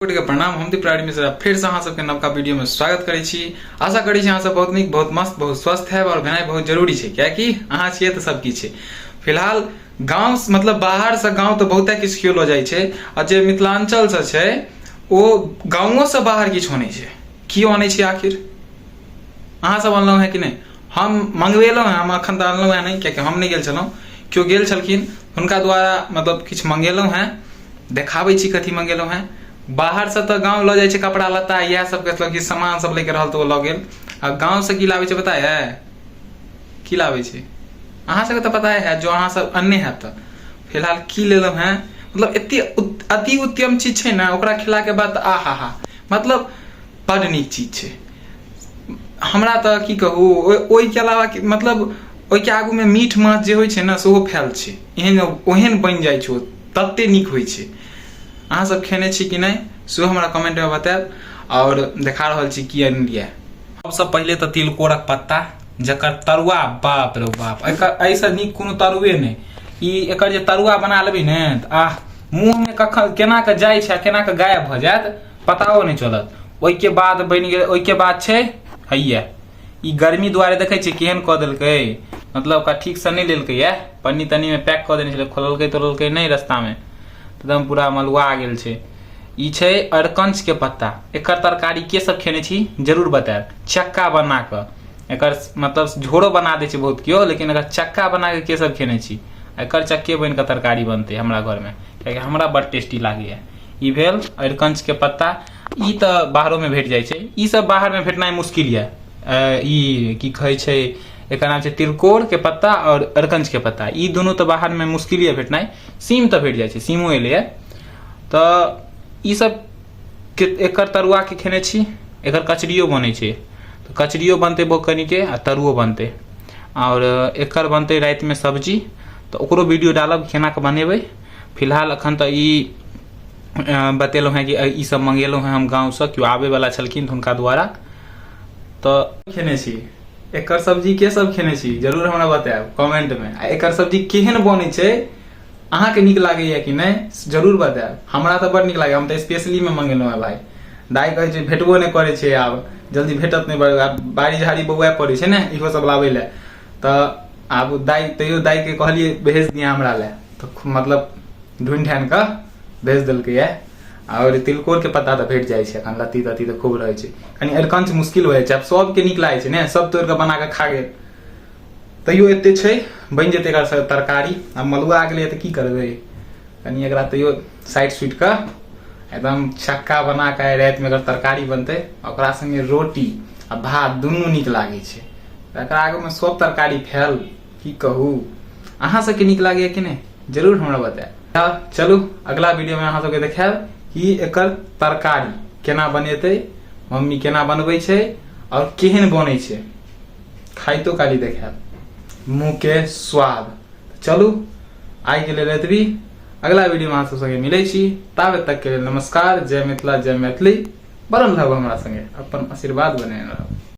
के प्रणाम। हम प्राणी मिश्रा फिर से अहाँ सबके नवका वीडियो में स्वागत करै छी। आशा करै छी अहाँ सब बहुत नीक, बहुत मस्त, बहुत स्वस्थ है और भेनाइ बहुत जरूरी है, कियाकि अहाँ छियै तऽ सब किछ छै। फिलहाल गांव मतलब बाहर से गांव तो बहुते किछ कियो जाइ छै, और जे मिथिलांचल से छै ओ गांवों से बाहर किछ होने छै। की आनै छै आखिर अहाँ सब अनलहुँ है कि नहीं? हम मंगवेलहुँ है, हम अखन तऽ अनलहुँ है नहीं, कियाकि हम नहीं गेल छलहुँ, केओ गेल छलखिन हुनका द्वारा मतलब किछ मंगेलहुँ है। देखाबै छी कथी मंगेलहुँ है। बाहर से तो गांव ल जाए कपड़ा लत्ता इएह सब के सामान सब लेके रहल तो ल गेल। आ गांव से की लाबै छै पता है? की लाबै छै अहाँ सबके तो पता है, जो अहाँ सब अन्य है। तो फिलहाल की लेलहुँ है, मतलब एते अति उत्तम चीज छै ना, ओकरा खिला के बाद आहा हा मतलब बड़ नीक चीज छै। हमरा तो की कहू, ओहि के अलावा मतलब ओहि के आगू में मीठ माछ जे होइ छै ना, सेहो फैल छै। एहन ओहन बनि जाइ छै, तते नीक होइ छै। अहाँ सब खेने छी कि नहीं सेहो हमरा कमेंट में बताएब। और देखा रहल छी की अनलिए। सबसे पहले तो तिलकोरक पत्ता, जकर तरुआ बाप रे बाप, ऐसा नीक कोनो तरुए नहीं। ई एकर जे तरुआ बना लेबै ने, आह मुंह में कखन केना के जाइ छै, केना के गायब भ जायत पताओ नहीं चलत। ओइ के बाद बनि गेल, ओइ के बाद छै हैया ई गर्मी दुआरे देखै छी केहन क देलकै, मतलब ओकरा ठीक से नहीं लेलकै या पन्नी तन्नी में पैक क देने छलै, खोललकै तोललकै नहीं रस्ता में, एकदम पूरा मलुआ गेल छै। ई छै अरकंच के पत्ता। एकर तरकारी के सब खेने छी जरूर बताएब। चक्का बना के एकर मतलब झोड़ो बना दे छै बहुत कियो, लेकिन एकर चक्का बना के सब खेने छी। एकर चक्के बन के तरकारी बनते हमरा घर में, कियाकि हमरा बड़ टेस्टी लागैया। ई भेल अरकंच के पत्ता। ई तो बाहरों में भेट जाइ छै, ई सब बाहर में भेटनाइ मुश्किल या। ई की कहै छै, एकर नाम छै तिलकोर के पत्ता और अरकंच के पत्ता। ई दोनों तो बाहर में मुश्किल है भेटनाइ। सीम तो भेट जाइ छै, सीमो एले तो ई सब के एकर तरुआ के खेने छी। एकर कचरियो बनै छै, तो कचरियो बनते बोकनी के आ तरुओ बनते, और एकर बनते रात में सब्जी। तो ओकरो वीडियो डालब केना के बनेबै। फिलहाल अखन तो ई बतेलहुँ हैं कि ई सब मंगेलहुँ हैं हम गाँव से, क्यों आबे वाला छलखिन हुनका द्वारा। तो खेने छी एकर सब्जी के सब खेने छी जरूर हमरा बताएब कमेंट में। आ एकर सब्जी केहन बनै छै, अहाँ के नीक लागैया कि नहीं जरूर बताएब। हमरा तो बड़ नीक लागैया, हम तो स्पेशली में मंगेलहुँ है भाई। दाई कहै छै भेटबो नहीं करे छै, आब जल्दी भेटत नहीं, बाड़ी झाड़ी बौआ पड़े छै ना इहो सब लाबै ले। तो आब दाई तैयो दाई के कहलिए भेज दिया हमरा ले, तो मतलब ढूंढ ढांढ के भेज देलकै है। और तिलकोर के पत्ता तो भेट जाइ छै, अखन लत्ती तत्ती तो खूब रहे छै। कनी अरकंच मुश्किल हो जाइ छै, आब सबके नीक लागै छै ने, सब तोड़ के बना के खा गेल। तैयो एते छै, बन जेतै एकर तरकारी। अब मलुआ गेलै तऽ की करबै, कनी एकरा तैयो साइड सुइट के एकदम छक्का बना के रात में एकर तरकारी बनतै, ओकरा संगे रोटी आ भात दुनू नीक लागै छै। एकरा आगे में सब तरकारी फैल, की कहू। अहाँ सबके नीक लागैया कि नहीं जरूर हमरा बताएब। चलू अगला वीडियो में अहाँ सबके देखाएब कि एकर तरकारी केना बनेतै, मम्मी केना बनबै छै और केहन बनै छै, खाइतो काली देखाएब मुँह के स्वाद। चलू आइ के लेल एतबी। अगला वीडियो में अहाँ सब संगे मिलै छी, ताबे तक के लेल नमस्कार। जय मिथिला, जय मैथिली। बनल रहब हमरा संगे, अपन आशीर्वाद बनेने रहब।